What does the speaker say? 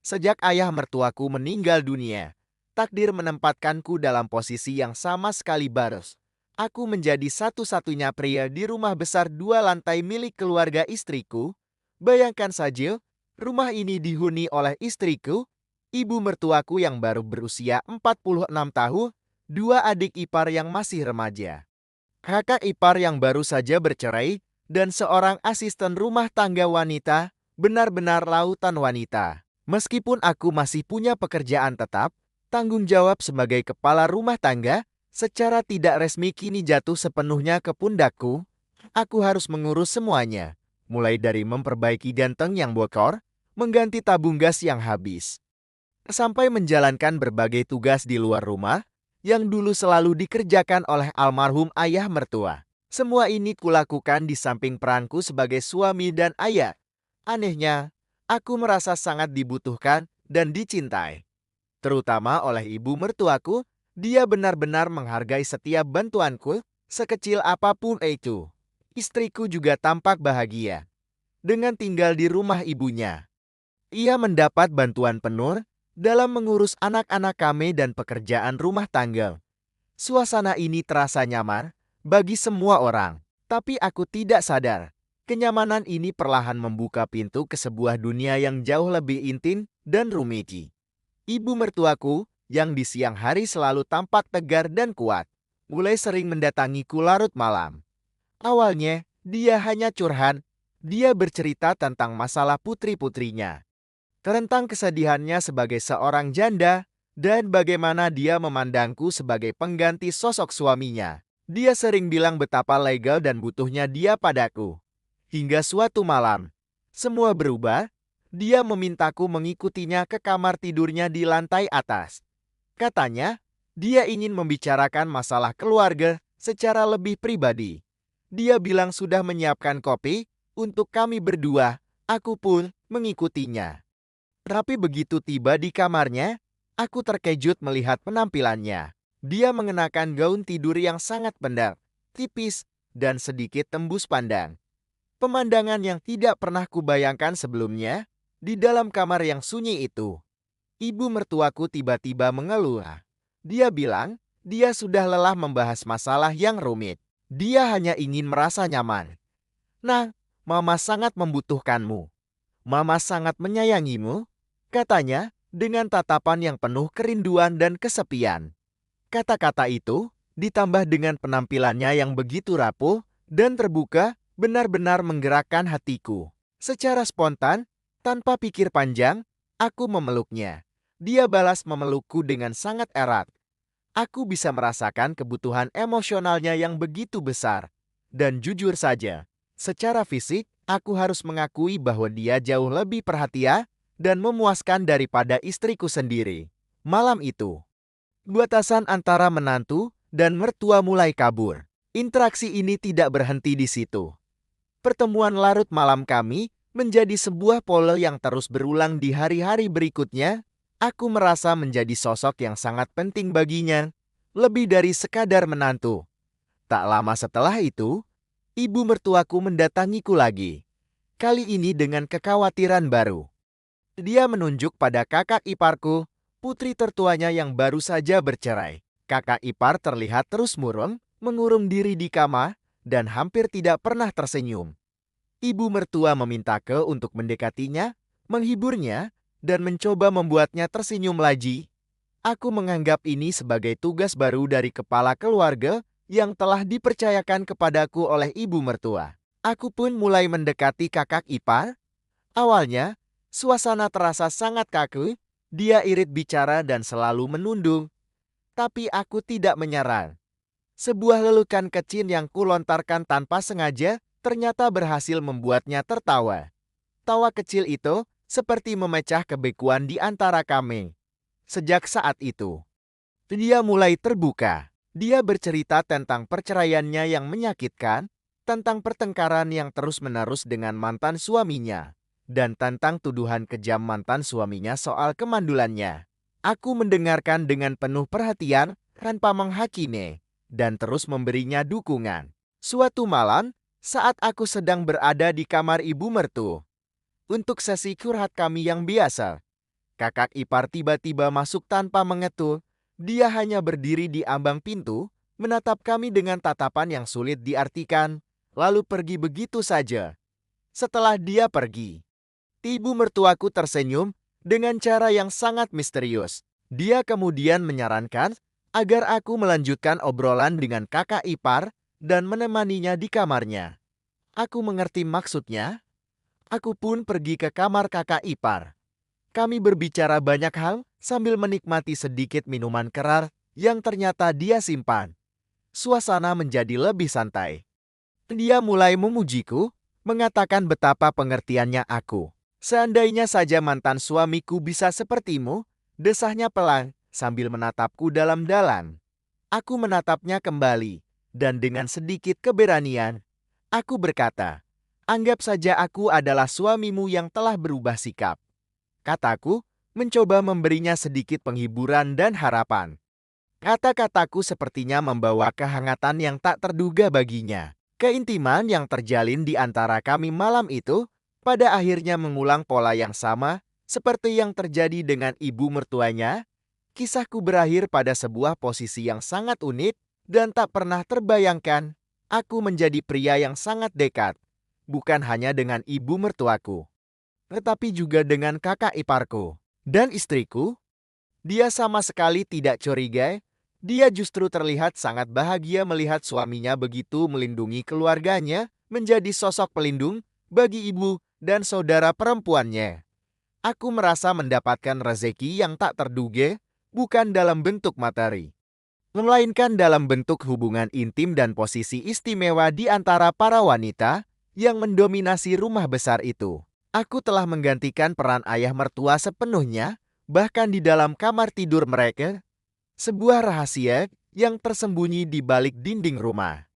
Sejak ayah mertuaku meninggal dunia, takdir menempatkanku dalam posisi yang sama sekali baros. Aku menjadi satu-satunya pria di rumah besar 2 lantai milik keluarga istriku. Bayangkan saja, rumah ini dihuni oleh istriku, ibu mertuaku yang baru berusia 46 tahun, 2 adik ipar yang masih remaja, kakak ipar yang baru saja bercerai, dan seorang asisten rumah tangga wanita, benar-benar lautan wanita. Meskipun aku masih punya pekerjaan tetap, tanggung jawab sebagai kepala rumah tangga secara tidak resmi kini jatuh sepenuhnya ke pundakku. Aku harus mengurus semuanya, mulai dari memperbaiki ganteng yang bocor, mengganti tabung gas yang habis, sampai menjalankan berbagai tugas di luar rumah yang dulu selalu dikerjakan oleh almarhum ayah mertua. Semua ini kulakukan di samping peranku sebagai suami dan ayah. Anehnya, aku merasa sangat dibutuhkan dan dicintai. Terutama oleh ibu mertuaku, dia benar-benar menghargai setiap bantuanku, sekecil apapun itu. Istriku juga tampak bahagia dengan tinggal di rumah ibunya. Ia mendapat bantuan penuh dalam mengurus anak-anak kami dan pekerjaan rumah tangga. Suasana ini terasa nyaman bagi semua orang, tapi aku tidak sadar. Kenyamanan ini perlahan membuka pintu ke sebuah dunia yang jauh lebih intim dan rumit. Ibu mertuaku, yang di siang hari selalu tampak tegar dan kuat, mulai sering mendatangiku larut malam. Awalnya, dia hanya curhat. Dia bercerita tentang masalah putri-putrinya, tentang kesedihannya sebagai seorang janda, dan bagaimana dia memandangku sebagai pengganti sosok suaminya. Dia sering bilang betapa legal dan butuhnya dia padaku. Hingga suatu malam, semua berubah. Dia memintaku mengikutinya ke kamar tidurnya di lantai atas. Katanya, dia ingin membicarakan masalah keluarga secara lebih pribadi. Dia bilang sudah menyiapkan kopi untuk kami berdua. Aku pun mengikutinya. Tapi begitu tiba di kamarnya, aku terkejut melihat penampilannya. Dia mengenakan gaun tidur yang sangat pendek, tipis, dan sedikit tembus pandang. Pemandangan yang tidak pernah kubayangkan sebelumnya di dalam kamar yang sunyi itu. Ibu mertuaku tiba-tiba mengeluh. Dia bilang, dia sudah lelah membahas masalah yang rumit. Dia hanya ingin merasa nyaman. Nah, Mama sangat membutuhkanmu. Mama sangat menyayangimu, katanya dengan tatapan yang penuh kerinduan dan kesepian. Kata-kata itu, ditambah dengan penampilannya yang begitu rapuh dan terbuka, benar-benar menggerakkan hatiku. Secara spontan, tanpa pikir panjang, aku memeluknya. Dia balas memelukku dengan sangat erat. Aku bisa merasakan kebutuhan emosionalnya yang begitu besar. Dan jujur saja, secara fisik, aku harus mengakui bahwa dia jauh lebih perhatian dan memuaskan daripada istriku sendiri. Malam itu, batasan antara menantu dan mertua mulai kabur. Interaksi ini tidak berhenti di situ. Pertemuan larut malam kami menjadi sebuah pola yang terus berulang di hari-hari berikutnya. Aku merasa menjadi sosok yang sangat penting baginya, lebih dari sekadar menantu. Tak lama setelah itu, ibu mertuaku mendatangiku lagi. Kali ini dengan kekhawatiran baru. Dia menunjuk pada kakak iparku, putri tertuanya yang baru saja bercerai. Kakak ipar terlihat terus murung, mengurung diri di kamar, dan hampir tidak pernah tersenyum. Ibu mertua memintaku untuk mendekatinya, menghiburnya, dan mencoba membuatnya tersenyum lagi. Aku menganggap ini sebagai tugas baru dari kepala keluarga yang telah dipercayakan kepadaku oleh ibu mertua. Aku pun mulai mendekati kakak ipar. Awalnya, suasana terasa sangat kaku. Dia irit bicara dan selalu menunduk. Tapi aku tidak menyerah. Sebuah lelukan kecil yang kulontarkan tanpa sengaja ternyata berhasil membuatnya tertawa. Tawa kecil itu seperti memecah kebekuan di antara kami. Sejak saat itu, dia mulai terbuka. Dia bercerita tentang perceraiannya yang menyakitkan, tentang pertengkaran yang terus-menerus dengan mantan suaminya, dan tentang tuduhan kejam mantan suaminya soal kemandulannya. Aku mendengarkan dengan penuh perhatian tanpa menghakimi, dan terus memberinya dukungan. Suatu malam, saat aku sedang berada di kamar ibu mertu, untuk sesi curhat kami yang biasa, Kakak ipar tiba-tiba masuk tanpa mengetuk. Dia hanya berdiri di ambang pintu, menatap kami dengan tatapan yang sulit diartikan, lalu pergi begitu saja. Setelah dia pergi, ibu mertuaku tersenyum dengan cara yang sangat misterius. Dia kemudian menyarankan agar aku melanjutkan obrolan dengan kakak ipar dan menemaninya di kamarnya. Aku mengerti maksudnya. Aku pun pergi ke kamar kakak ipar. Kami berbicara banyak hal sambil menikmati sedikit minuman keras yang ternyata dia simpan. Suasana menjadi lebih santai. Dia mulai memujiku, mengatakan betapa pengertiannya aku. Seandainya saja mantan suamiku bisa sepertimu, desahnya pelan sambil menatapku dalam-dalam. Aku menatapnya kembali, dan dengan sedikit keberanian, aku berkata, "Anggap saja aku adalah suamimu yang telah berubah sikap." Kataku, mencoba memberinya sedikit penghiburan dan harapan. Kata-kataku sepertinya membawa kehangatan yang tak terduga baginya. Keintiman yang terjalin di antara kami malam itu pada akhirnya mengulang pola yang sama seperti yang terjadi dengan ibu mertuanya. Kisahku berakhir pada sebuah posisi yang sangat unik dan tak pernah terbayangkan. Aku menjadi pria yang sangat dekat, bukan hanya dengan ibu mertuaku, tetapi juga dengan kakak iparku dan istriku. Dia sama sekali tidak curiga. Dia justru terlihat sangat bahagia melihat suaminya begitu melindungi keluarganya, menjadi sosok pelindung bagi ibu dan saudara perempuannya. Aku merasa mendapatkan rezeki yang tak terduga, bukan dalam bentuk materi, melainkan dalam bentuk hubungan intim dan posisi istimewa di antara para wanita yang mendominasi rumah besar itu. Aku telah menggantikan peran ayah mertua sepenuhnya, bahkan di dalam kamar tidur mereka, sebuah rahasia yang tersembunyi di balik dinding rumah.